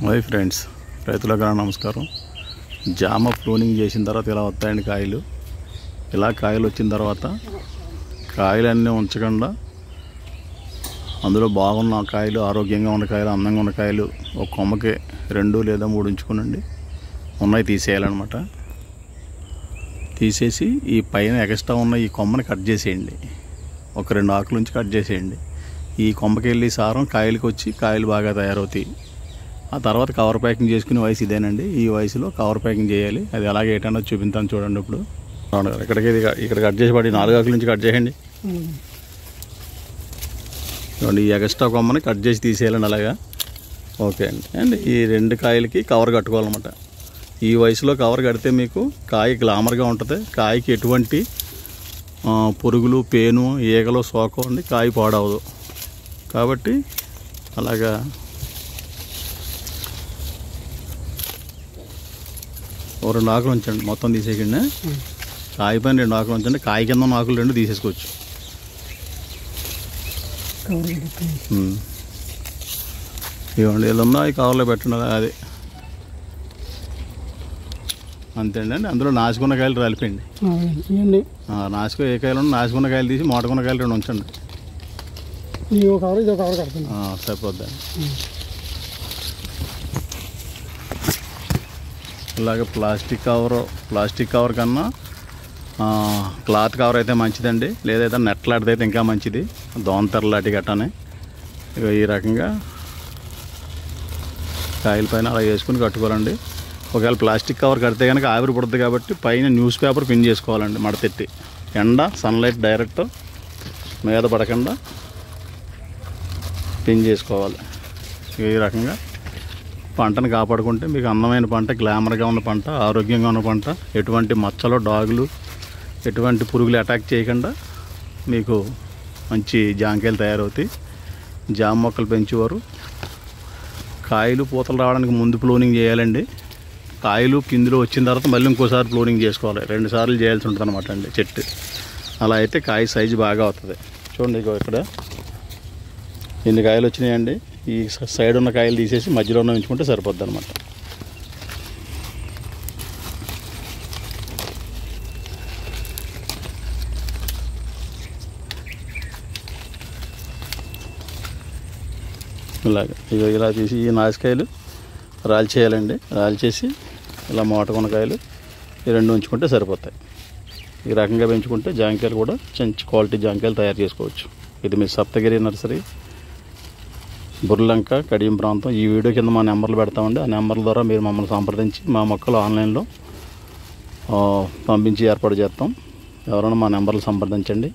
Hi friends, రైతులకు నమస్కారం. జామ ప్రూనింగ్ చేసిన తర్వాత ఇలా వస్తాయండి కాయలు. ఇలా కాయలు వచ్చిన తర్వాత కాయలన్నీ ఉంచకుండా అందులో బాగున్న కాయలు, ఆరోగ్యంగా ఉన్న కాయలు, అందంగా ఉన్న కాయలు ఒక కొమ్మకి 2 లేదా 3 ఉంచుకునండి. ఉన్నాయి తీసేయాలన్నమాట. తీసేసి ఈ పైన ఎక్స్ట్రా ఉన్న ఈ కొమ్మని కట్ చేసేయండి. ఒక 2 ఆకుల నుంచి కట్ చేసేయండి. ఈ కొమ్మకి వెళ్ళి సారం కాయలకి వచ్చి కాయలు బాగా తయారవుతాయి. ఆ తర్వాత కవర్ ప్యాకింగ్ చేసుకునే వయసు ఇదేనండి. ఈ వయసులో కవర్ ప్యాకింగ్ చేయాలి. అది ఎలాగ ఏంటన్నా చూపిస్తాను చూడండి. ఇప్పుడు ఇక్కడ కట్ చేసి పడి 4 ఆకుల నుంచి కట్ చేయండి. చూడండి, ఈ ఎక్స్ట్రా కొమ్మని కట్ చేసి తీసేయాలండి అలాగా. ఓకే అండి. ఈ 2 కాయలకి కవర్ కట్టుకోవాలన్నమాట. ఈ వయసులో కవర్ కడితే మీకు కాయ గ్లామర్గా ఉంటుంది. కాయకి ఎటువంటి పురుగులు, పేను, ఈగలు సోకండి, కాయ పాడవదు. కాబట్టి అలాగా ఓ 2 ఆకులు ఉంచండి. మొత్తం తీసేయకండి. కాయ పైన 2 ఆకులు ఉంచండి. కాయ కింద ఉన్న ఆకులు 2 తీసేసుకోవచ్చు. ఇవ్వండి, ఇలా ఉన్నా అవి కవర్లో పెట్టండి. అది అంతే అండి. అందులో నాసుకున్న కాయలు రాలిపోయింది. ఏ కాయలు ఉన్నా నాసుకున్న కాయలు తీసి మోటకున్న కాయలు 2 ఉంచండి. సరిపోద్దండి. ఇలాగ ప్లాస్టిక్ కవర్ కన్నా క్లాత్ కవర్ అయితే మంచిదండి. లేదైతే నెట్లాడితే అయితే ఇంకా మంచిది. దోమతెరలాంటి గట్టానే ఈ రకంగా కాయల పైన అలా వేసుకుని కట్టుకోవాలండి. ఒకవేళ ప్లాస్టిక్ కవర్ కడితే కనుక ఆవిరి పడుతుంది కాబట్టి పైన న్యూస్ పేపర్ పిన్ చేసుకోవాలండి. మడతెట్టి ఎండ, సన్లైట్ డైరెక్ట్ మీద పడకుండా పిన్ చేసుకోవాలి. ఈ రకంగా పంటను కాపాడుకుంటే మీకు అందమైన పంట, గ్లామర్గా ఉన్న పంట, ఆరోగ్యంగా ఉన్న పంట, ఎటువంటి మచ్చలు, డాగులు, ఎటువంటి పురుగులు అటాక్ చేయకుండా మీకు మంచి జాంకాయలు తయారవుతాయి. జామ మొక్కలు పెంచేవారు కాయలు పూతలు రావడానికి ముందు ప్లూనింగ్ చేయాలండి. కాయలు పిందులు వచ్చిన తర్వాత మళ్ళీ ఇంకోసారి ప్లూనింగ్ చేసుకోవాలి. 2 సార్లు చేయాల్సి ఉంటుంది అనమాట అండి చెట్టు. అలా అయితే కాయ సైజు బాగా అవుతుంది. చూడండి, ఇక్కడ ఎన్ని కాయలు వచ్చినాయండి. ఈ సైడ్ ఉన్న కాయలు తీసేసి మధ్యలో ఉన్న ఉంచుకుంటే సరిపోద్ది అనమాట. ఇలా తీసి ఈ నాసుకాయలు రాల్చేయాలండి. రాల్చేసి ఇలా మోటకున్న కాయలు ఈ 2 ఉంచుకుంటే సరిపోతాయి. ఈ రకంగా పెంచుకుంటే జాంకాయలు కూడా మంచి క్వాలిటీ జాంకాయలు తయారు చేసుకోవచ్చు. ఇది మీ సప్తగిరి నర్సరీ, బుర్లంక, కడియం ప్రాంతం. ఈ వీడియో కింద మా నెంబర్లు పెడతామండి. ఆ నెంబర్ల ద్వారా మీరు మమ్మల్ని సంప్రదించి మా మొక్కలు ఆన్లైన్లో పంపించి ఏర్పాటు చేస్తాం. ఎవరైనా మా నెంబర్లు సంప్రదించండి.